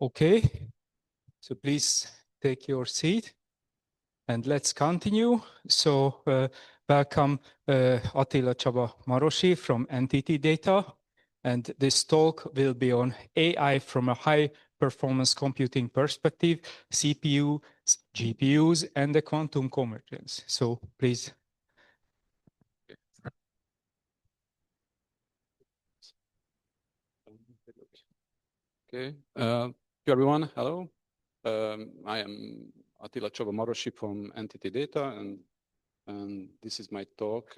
Okay, so please take your seat and let's continue. So welcome Attila, Csaba, Marosi from Entity Data. And this talk will be on AI from a high performance computing perspective, CPU, GPUs, and the quantum convergence. So please. Okay, everyone, hello. I am Attila, Csaba, Marosi from Entity Data, and this is my talk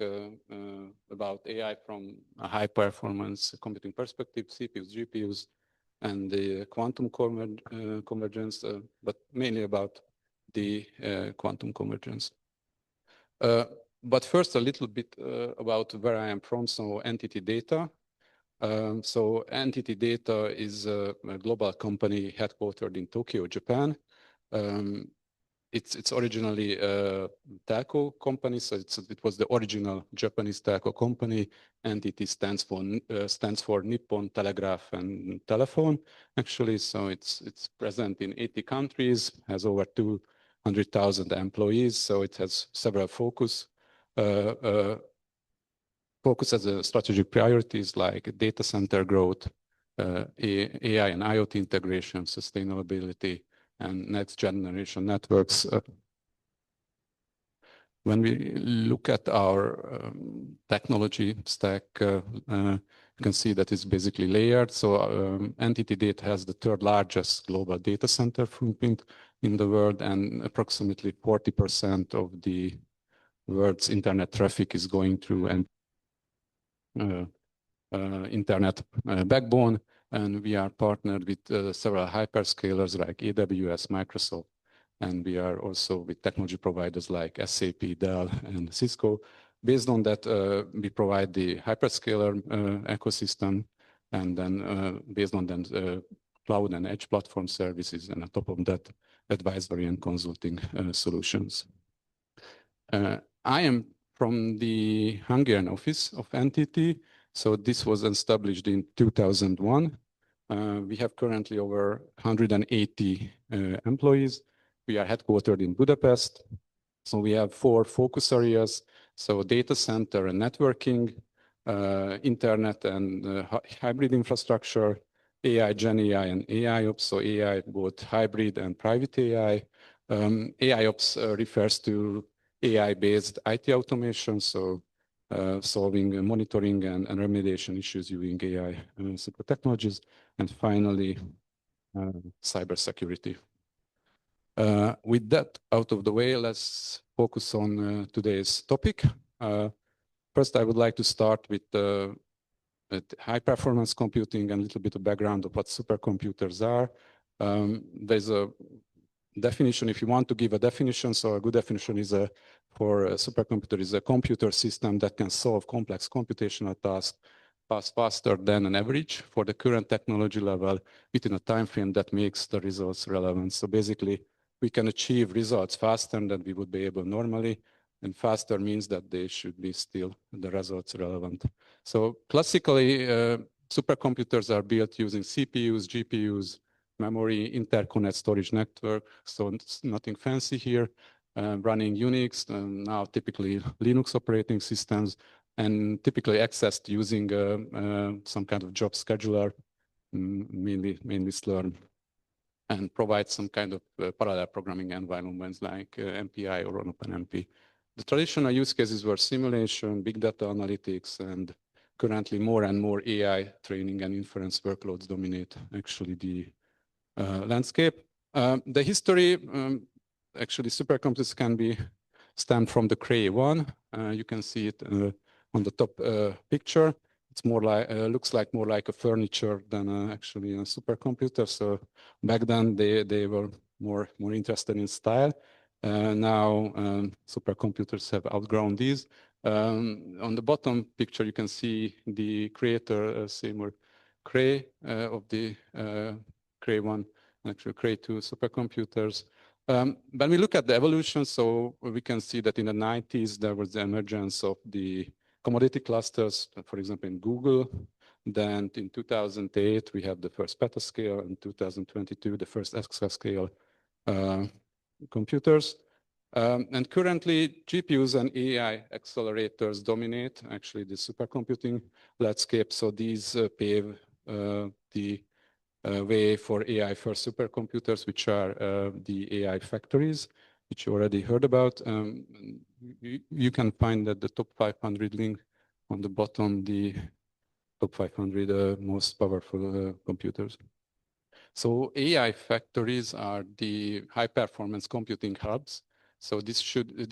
about AI from a high performance computing perspective, CPUs, GPUs, and the quantum convergence, but mainly about the quantum convergence. But first, a little bit about where I am from, so Entity Data. So Entity Data is a global company headquartered in Tokyo, Japan. It's originally a telco company, so it was the original Japanese telco company. Entity stands for Nippon Telegraph and Telephone, actually. So it's present in 80 countries, has over 200,000 employees. So it has several focus as a strategic priorities like data center growth, AI and IoT integration, sustainability, and next generation networks. When we look at our technology stack, you can see that it's basically layered. So Entity Data has the third largest global data center footprint in the world, and approximately 40% of the world's internet traffic is going through internet backbone, and we are partnered with several hyperscalers like AWS, Microsoft, and we are also with technology providers like SAP, Dell, and Cisco. Based on that, we provide the hyperscaler ecosystem, and then based on that, cloud and edge platform services, and on top of that, advisory and consulting solutions. I am from the Hungarian office of Entity. So this was established in 2001. We have currently over 180 employees. We are headquartered in Budapest. So we have 4 focus areas. So data center and networking, internet and hybrid infrastructure, AI, Gen AI, and AI Ops. So AI, both hybrid and private AI. AI Ops refers to AI-based IT automation. So solving monitoring and remediation issues using AI super technologies. And finally, cybersecurity. With that out of the way, let's focus on today's topic. First, I would like to start with high performance computing and a little bit of background of what supercomputers are. There's a definition, if you want to give a definition, so a good definition is for a supercomputer is a computer system that can solve complex computational tasks faster than an average for the current technology level within a time frame that makes the results relevant. So basically, we can achieve results faster than we would be able normally, and faster means that they should be still the results relevant. So classically, supercomputers are built using CPUs, GPUs, memory, interconnect, storage network. So it's nothing fancy here. Running Unix, now typically Linux operating systems, and typically accessed using some kind of job scheduler, mainly Slurm, and provide some kind of parallel programming environments like MPI or OpenMP. The traditional use cases were simulation, big data analytics, and currently more and more AI training and inference workloads dominate actually the landscape. The history, actually supercomputers can be stemmed from the Cray 1. You can see it on the top picture. It's more like, looks like more like a furniture than actually a supercomputer. So back then they were more interested in style. Now supercomputers have outgrown these. On the bottom picture, you can see the creator, Seymour Cray, of the Cray 1, actually Cray 2 supercomputers. When we look at the evolution, so we can see that in the 90s, there was the emergence of the commodity clusters, for example, in Google. Then in 2008, we have the first petascale, and 2022, the first exascale computers. And currently, GPUs and AI accelerators dominate actually the supercomputing landscape. So these pave the way for AI first supercomputers, which are the AI factories, which you already heard about. You can find that the top 500 link on the bottom, the top 500 most powerful computers. So AI factories are the high performance computing hubs. So this should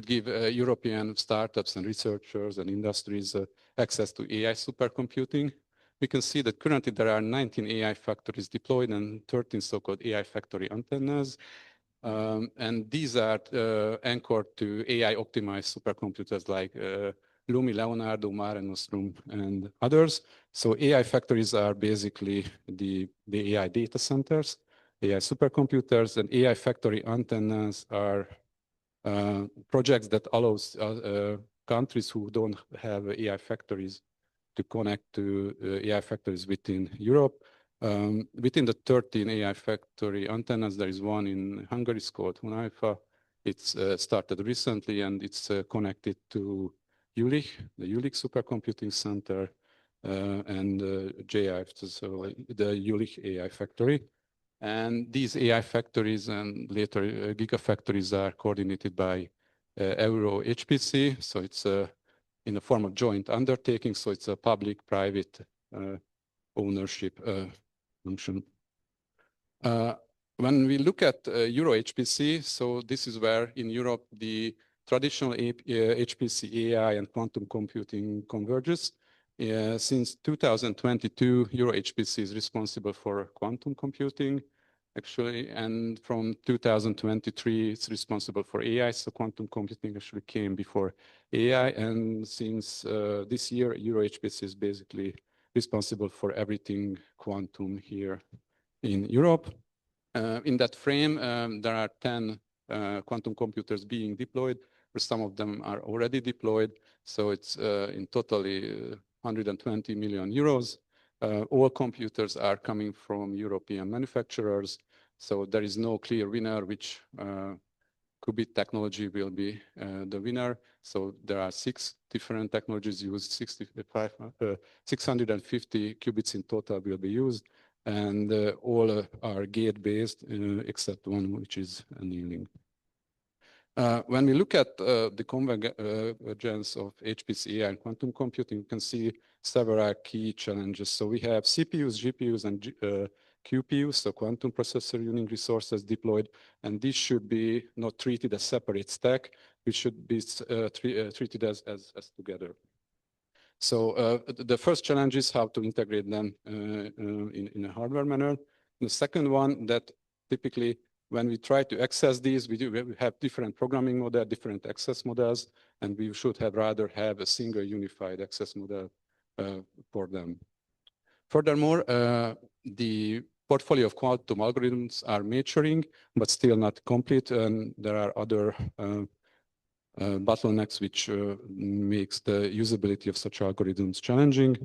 give European startups and researchers and industries access to AI supercomputing. We can see that currently there are 19 AI factories deployed and 13 so-called AI factory antennas. And these are anchored to AI optimized supercomputers like Lumi, Leonardo, Mare Nostrum, and others. So AI factories are basically the AI data centers, AI supercomputers, and AI factory antennas are projects that allows countries who don't have AI factories to connect to AI factories within Europe. Within the 13 AI factory antennas, there is one in Hungary, it's called Hunajfa. It's started recently and it's connected to Jülich, the Jülich Supercomputing Center, and JI, so the Jülich AI factory. And these AI factories and later gigafactories are coordinated by Euro HPC. So it's in the form of joint undertaking. So it's a public-private ownership function. When we look at Euro HPC, so this is where in Europe the traditional HPC AI and quantum computing converges. Since 2022, Euro HPC is responsible for quantum computing, actually, and from 2023, it's responsible for AI. So quantum computing actually came before AI, and since this year, Euro HPC is basically responsible for everything quantum here in Europe. In that frame, there are 10 quantum computers being deployed, or some of them are already deployed. So it's in totally 120 million euros. All computers are coming from European manufacturers. So there is no clear winner, which qubit technology will be the winner. So there are 6 different technologies used, 650 qubits in total will be used. And all are gate-based, except one, which is annealing. When we look at the convergence of HPC AI and quantum computing, you can see several key challenges. So we have CPUs, GPUs, and QPUs, so quantum processor union resources deployed, and this should be not treated as separate stack, which should be treated as together. So the first challenge is how to integrate them in a hardware manner. The second one, that typically when we try to access these, we have different programming model, different access models, and we should rather have a single unified access model for them. Furthermore, the portfolio of quantum algorithms are maturing, but still not complete, and there are other bottlenecks which makes the usability of such algorithms challenging.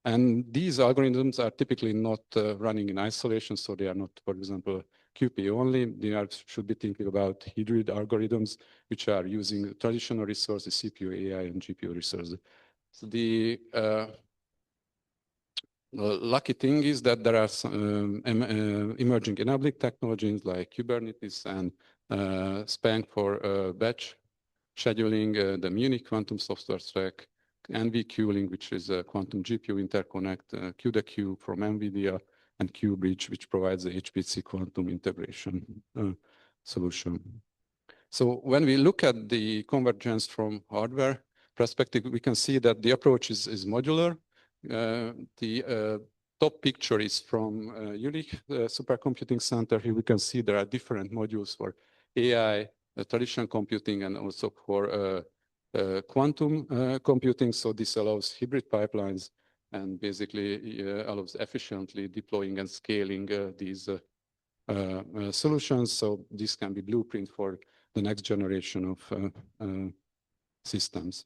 And these algorithms are typically not running in isolation, so they are not, for example, QPU only. They should be thinking about hybrid algorithms, which are using traditional resources, CPU, AI, and GPU resources. So the lucky thing is that there are some emerging enabling technologies like Kubernetes and Spank for batch scheduling, the Munich quantum software stack, NVQueling, which is a quantum GPU interconnect, Q2Q from NVIDIA, and QBridge, which provides the HPC quantum integration solution. So when we look at the convergence from hardware perspective, we can see that the approach is modular. The top picture is from Jülich Supercomputing Center. Here we can see there are different modules for AI, traditional computing, and also for quantum computing. So this allows hybrid pipelines and basically allows efficiently deploying and scaling these solutions. So this can be blueprint for the next generation of systems.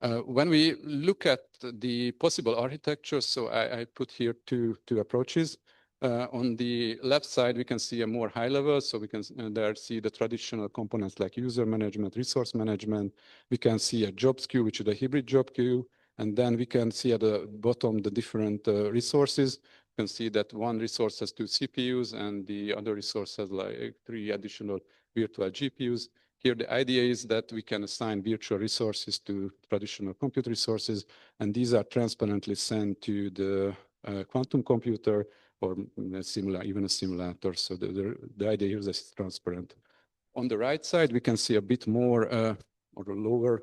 When we look at the possible architectures, so I put here two approaches. On the left side, we can see a more high level. So we can there see the traditional components like user management, resource management. We can see a jobs queue, which is a hybrid job queue. And then we can see at the bottom the different resources. You can see that one resource has 2 CPUs and the other resource has like 3 additional virtual GPUs. Here, the idea is that we can assign virtual resources to traditional compute resources, and these are transparently sent to the quantum computer or even a simulator. So the idea here is that it's transparent. On the right side, we can see a bit more or a lower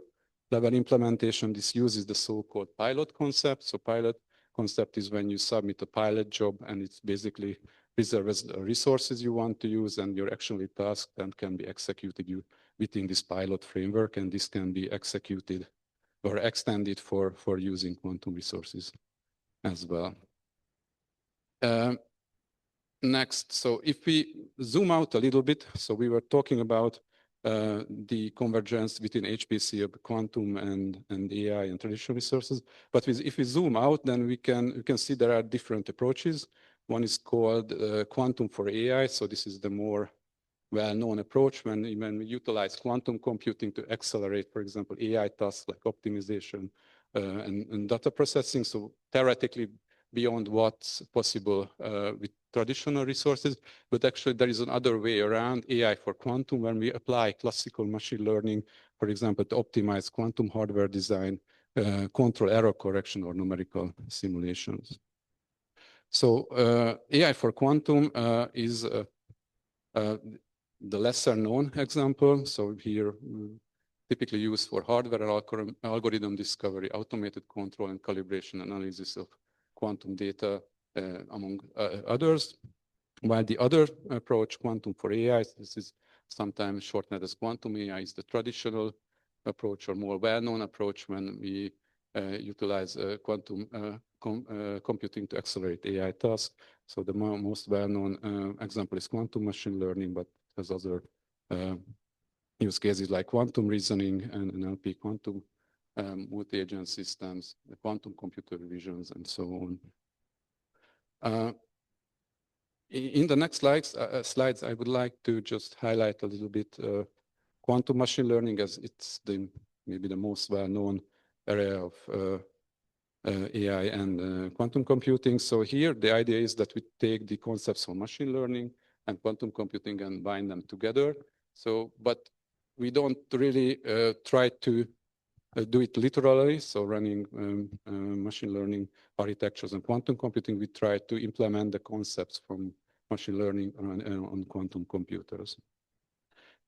level implementation. This uses the so-called pilot concept. So pilot concept is when you submit a pilot job and it's basically reserves the resources you want to use and you're actually tasked and can be executed within this pilot framework, and this can be executed or extended for using quantum resources as well. Next, so if we zoom out a little bit, so we were talking about the convergence between HPC of quantum and AI and traditional resources. But if we zoom out, then we can see there are different approaches. One is called quantum for AI. So this is the more well-known approach when we utilize quantum computing to accelerate, for example, AI tasks like optimization and data processing. So theoretically, beyond what's possible with traditional resources, but actually there is another way around AI for quantum when we apply classical machine learning, for example, to optimize quantum hardware design, control error correction, or numerical simulations. So AI for quantum is the lesser known example. So here, typically used for hardware algorithm discovery, automated control and calibration analysis of quantum data, among others. While the other approach, quantum for AI, this is sometimes shortened as quantum AI, is the traditional approach or more well-known approach when we utilize quantum computing to accelerate AI tasks. So the most well-known example is quantum machine learning, but there's other use cases like quantum reasoning and NLP, quantum multi-agent systems, quantum computer visions, and so on. In the next slides, I would like to just highlight a little bit quantum machine learning, as it's maybe the most well-known area of AI and quantum computing. So here, the idea is that we take the concepts of machine learning and quantum computing and bind them together. So, but we don't really try to do it literally. So running machine learning architectures and quantum computing, we try to implement the concepts from machine learning on quantum computers.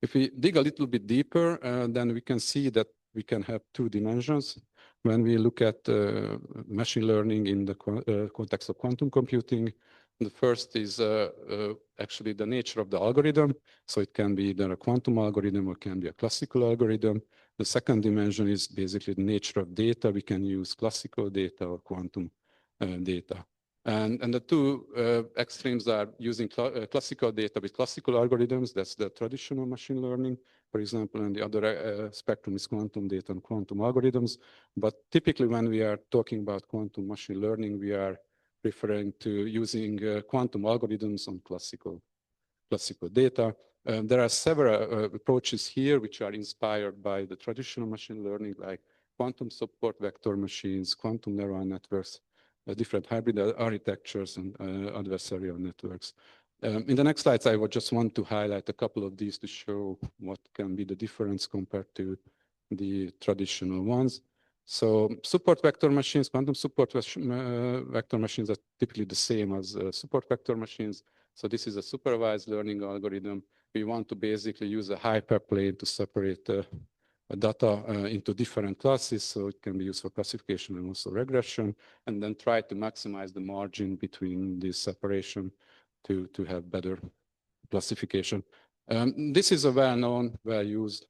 If we dig a little bit deeper, then we can see that we can have 2 dimensions. When we look at machine learning in the context of quantum computing, the first is actually the nature of the algorithm. So it can be either a quantum algorithm or can be a classical algorithm. The second dimension is basically the nature of data. We can use classical data or quantum data. And the 2 extremes are using classical data with classical algorithms. That's the traditional machine learning, for example, and the other spectrum is quantum data and quantum algorithms. But typically when we are talking about quantum machine learning, we are referring to using quantum algorithms on classical data. There are several approaches here which are inspired by the traditional machine learning, like quantum support vector machines, quantum neural networks, different hybrid architectures, and adversarial networks. In the next slides, I would just want to highlight a couple of these to show what can be the difference compared to the traditional ones. So support vector machines, quantum support vector machines are typically the same as support vector machines. So this is a supervised learning algorithm. We want to basically use a hyperplane to separate data into different classes. So it can be used for classification and also regression, and then try to maximize the margin between this separation to have better classification. This is a well-known, well-used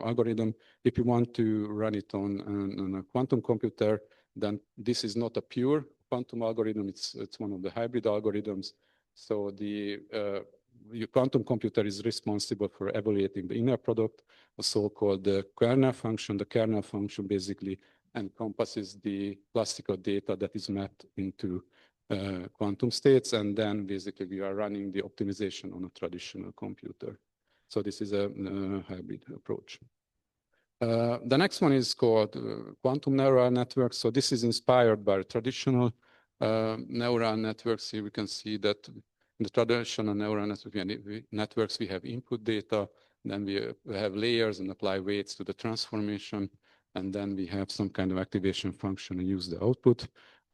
algorithm. If you want to run it on a quantum computer, then this is not a pure quantum algorithm. It's one of the hybrid algorithms. So your quantum computer is responsible for evaluating the inner product, a so-called kernel function. The kernel function basically encompasses the classical data that is mapped into quantum states, and then basically we are running the optimization on a traditional computer. So this is a hybrid approach. The next one is called quantum neural networks. So this is inspired by traditional neural networks. Here we can see that in the traditional neural networks, we have input data, then we have layers and apply weights to the transformation, and then we have some kind of activation function and use the output.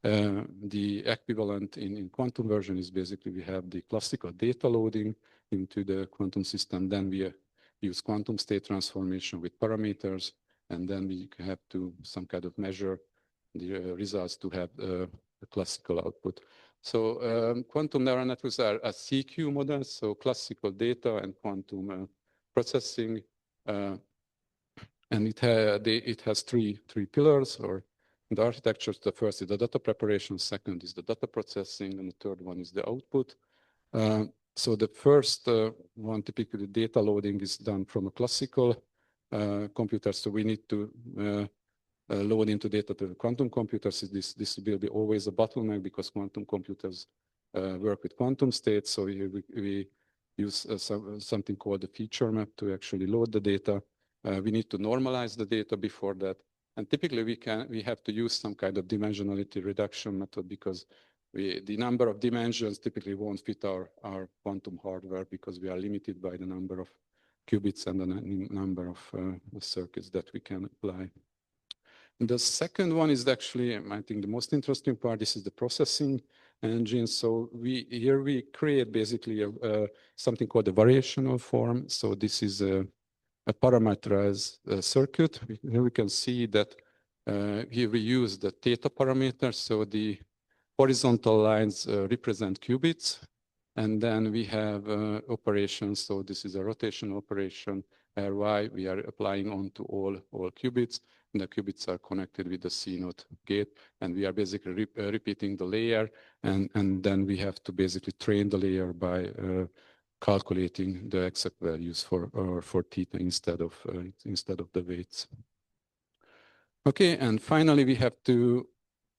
The equivalent in quantum version is basically we have the classical data loading into the quantum system, then we use quantum state transformation with parameters, and then we have to some kind of measure the results to have the classical output. So quantum neural networks are CQ models, so classical data and quantum processing, and it has three pillars or the architecture. The first is the data preparation, second is the data processing, and the third one is the output. So the first one, typically data loading, is done from a classical computer. So we need to load into data to the quantum computers. This will be always a bottleneck because quantum computers work with quantum states. So we use something called the feature map to actually load the data. We need to normalize the data before that. And typically we have to use some kind of dimensionality reduction method because the number of dimensions typically won't fit our quantum hardware because we are limited by the number of qubits and the number of circuits that we can apply. The second one is actually, I think, the most interesting part. This is the processing engine. So here we create basically something called a variational form. So this is a parameterized circuit. Here we can see that here we use the theta parameter. So the horizontal lines represent qubits. And then we have operations. So this is a rotation operation. Ry we are applying onto all qubits. And the qubits are connected with the CNOT gate. And we are basically repeating the layer. And then we have to basically train the layer by calculating the exact values for theta instead of the weights. Okay, and finally we have to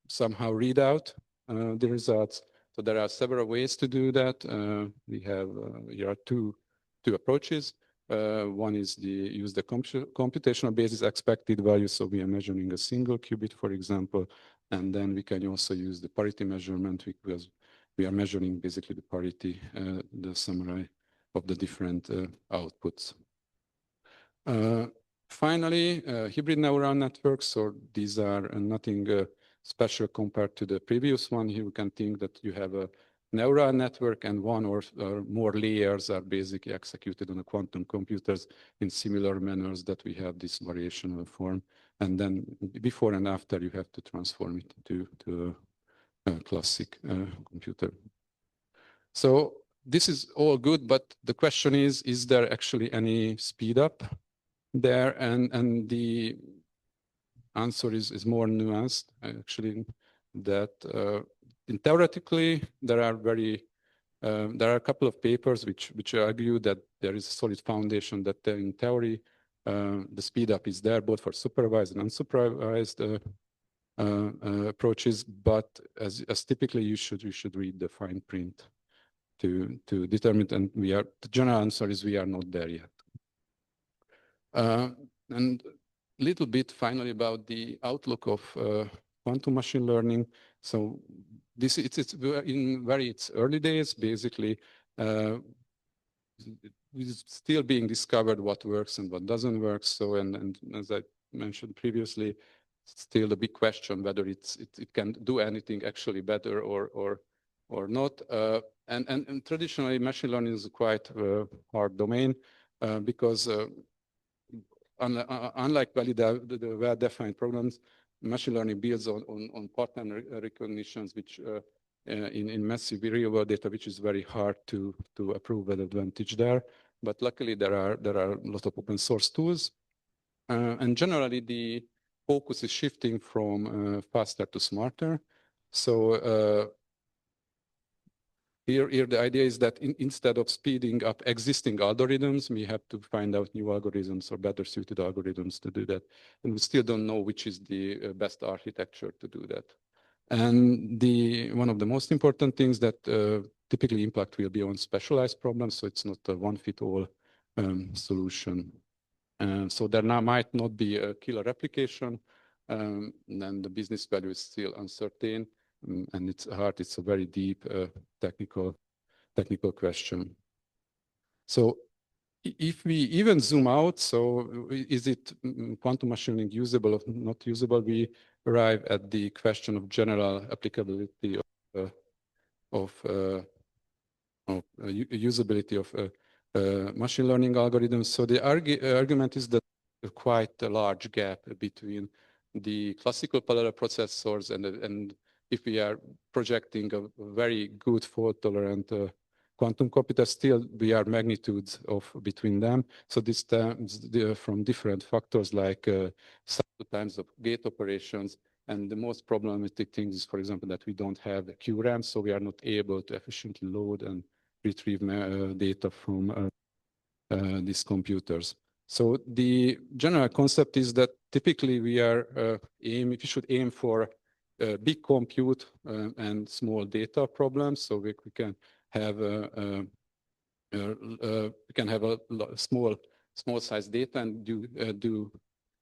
somehow read out the results. So there are several ways to do that. Here are two approaches. One is use the computational basis expected value. So we are measuring a single qubit, for example, and then we can also use the parity measurement because we are measuring basically the parity, the summary of the different outputs. Finally, hybrid neural networks. So these are nothing special compared to the previous one. Here you can think that you have a neural network and one or more layers are basically executed on the quantum computers in similar manners that we have this variational form. And then before and after you have to transform it to a classic computer. So this is all good, but the question is there actually any speed up there? And the answer is more nuanced, actually, that theoretically there are a couple of papers which argue that there is a solid foundation that in theory the speed up is there both for supervised and unsupervised approaches, but as typically you should read the fine print to determine, and the general answer is we are not there yet. And a little bit finally about the outlook of quantum machine learning. So it's in its early days, basically. It's still being discovered what works and what doesn't work. So and as I mentioned previously, it's still the big question whether it can do anything actually better or not. And traditionally, machine learning is a quite hard domain because unlike the well-defined programs, machine learning builds on pattern recognitions, which in massive real-world data, which is very hard to approve an advantage there. But luckily, there are a lot of open source tools, and generally the focus is shifting from faster to smarter. So Here the idea is that instead of speeding up existing algorithms, we have to find out new algorithms or better suited algorithms to do that. And we still don't know which is the best architecture to do that. And one of the most important things that typically impact will be on specialized problems, so it's not a one-fit-all solution. So there now might not be a killer application, and the business value is still uncertain, and it's a very deep technical question. So if we even zoom out, so is it quantum machine learning usable or not usable? We arrive at the question of general applicability of usability of machine learning algorithms. So the argument is that quite a large gap between the classical parallel processors and if we are projecting a very good fault-tolerant quantum computer, still we are magnitudes of between them. So this stems from different factors like cycle times of gate operations. And the most problematic thing is, for example, that we don't have QRAM, so we are not able to efficiently load and retrieve data from these computers. So the general concept is that typically we should aim for big compute and small data problems. So we can have a small size data and do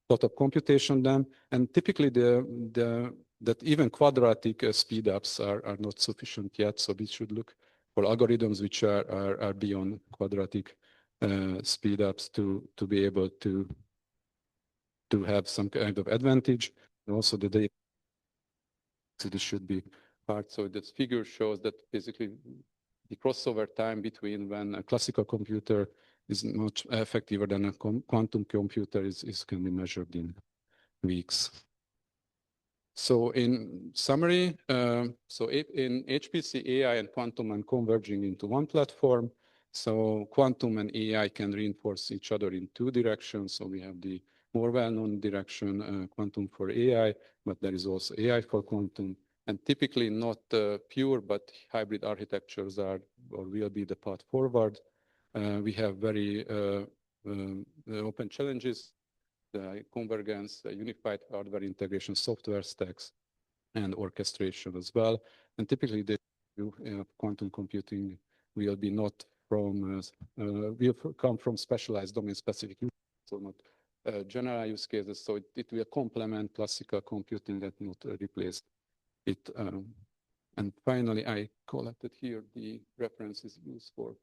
lot of computation then, and typically that even quadratic speedups are not sufficient yet. So we should look for algorithms which are beyond quadratic speedups to be able to have some kind of advantage. And also the data should be hard. So this figure shows that basically the crossover time between when a classical computer is much effectiver than a quantum computer can be measured in weeks. So in summary, so in HPC, AI and quantum are converging into one platform. So quantum and AI can reinforce each other in two directions. So we have the more well-known direction, quantum for AI, but there is also AI for quantum. And typically not pure, but hybrid architectures are or will be the path forward. We have very open challenges, the convergence, unified hardware integration, software stacks, and orchestration as well. And typically the quantum computing will be not from, will come from specialized domain-specific use, so not general use cases. So it will complement classical computing and not replace it. And finally, I collected here the references used for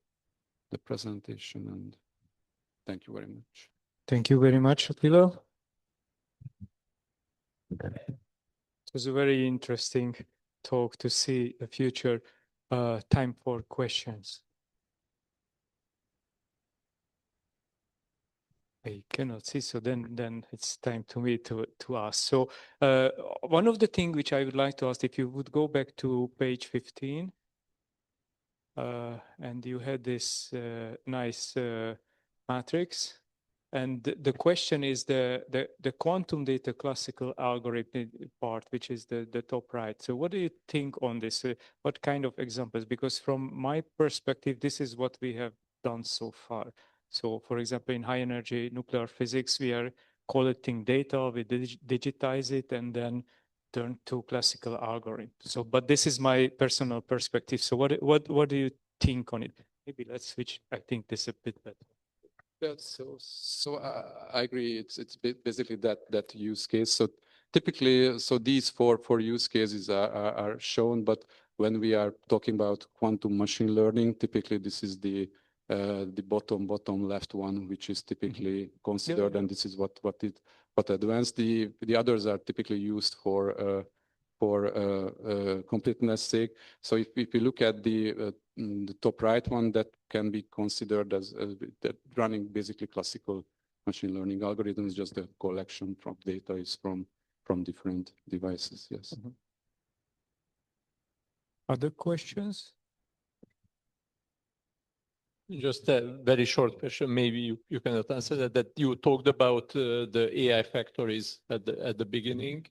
the presentation, and thank you very much. Thank you very much, Attila. It was a very interesting talk to see the future. Time for questions. I cannot see, so then it's time to me to ask. So one of the things which I would like to ask, if you would go back to page 15, and you had this nice matrix, and the question is the quantum data classical algorithm part, which is the top right. So what do you think on this? What kind of examples? Because from my perspective, this is what we have done so far. So for example, in high energy nuclear physics, we are collecting data, we digitize it, and then turn to classical algorithm. So, but this is my personal perspective. So what do you think on it? Maybe let's switch. I think this is a bit better. Yeah, so I agree. It's basically that use case. So typically, so these four use cases are shown, but when we are talking about quantum machine learning, typically this is the bottom left one, which is typically considered, and this is what advanced. The others are typically used for completeness sake. So if you look at the top right one, that can be considered as that running basically classical machine learning algorithms, just the collection from data is from different devices. Yes. Mm-hmm. Other questions? Just a very short question. Maybe you cannot answer that you talked about the AI factories at the beginning,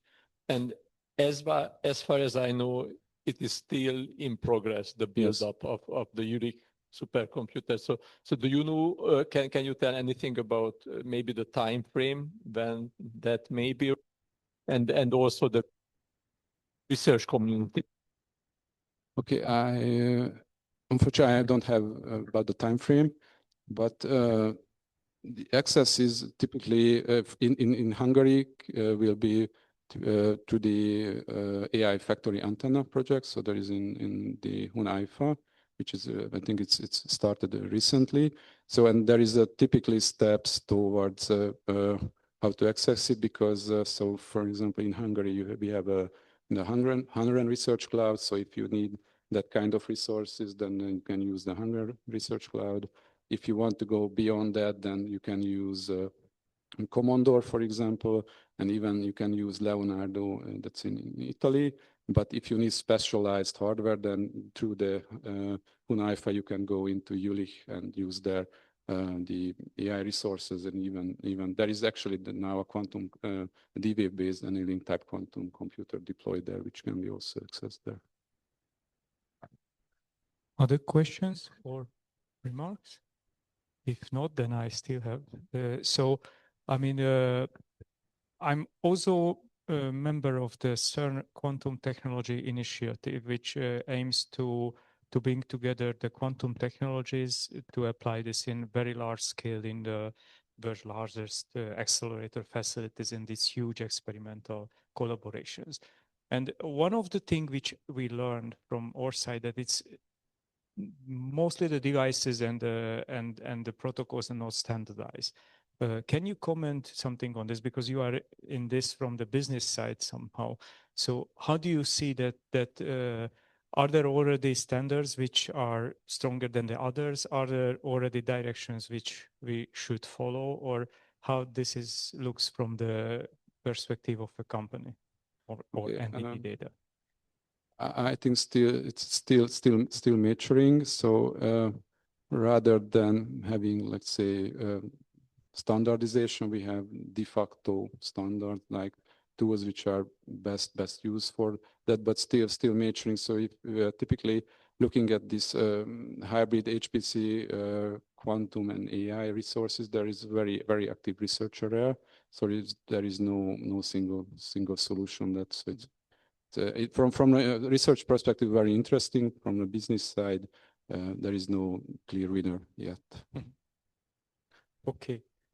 and as far as I know, it is still in progress, the Yes. build-up of the Jülich supercomputer. So do you know, can you tell anything about maybe the time frame when that may be, and also the research community? Okay, unfortunately I don't have about the time frame, but the access is typically in Hungary will be to the AI factory antenna project. So there is in the Hunaifa, which is I think it's started recently. So and there is typically steps towards how to access it, because so for example in Hungary we have the Hungarian Research Cloud. So if you need that kind of resources, then you can use the Hungarian Research Cloud. If you want to go beyond that, then you can use Commodore, for example, and even you can use Leonardo, that's in Italy. But if you need specialized hardware, then through the Hunaifa, you can go into Jülich and use the AI resources, and even there is actually now a quantum D-Wave-based annealing type quantum computer deployed there, which can be also accessed there. Other questions or remarks? If not, then I still have. So, I mean, I'm also a member of the CERN Quantum Technology Initiative, which aims to bring together the quantum technologies to apply this in very large scale in the world's largest accelerator facilities in these huge experimental collaborations. And one of the things which we learned from our side that it's mostly the devices and the protocols are not standardized. Can you comment something on this, because you are in this from the business side somehow? So how do you see that are there already standards which are stronger than the others? Are there already directions which we should follow, or how this looks from the perspective of a company or entity data? I think it's still maturing. So rather than having, let's say, standardization, we have de facto standard like tools which are best used for that, but still maturing. So if we are typically looking at this hybrid HPC quantum and AI resources, there is very active research area. So there is no single solution. That's from a research perspective, very interesting. From the business side, there is no clear winner yet. Okay.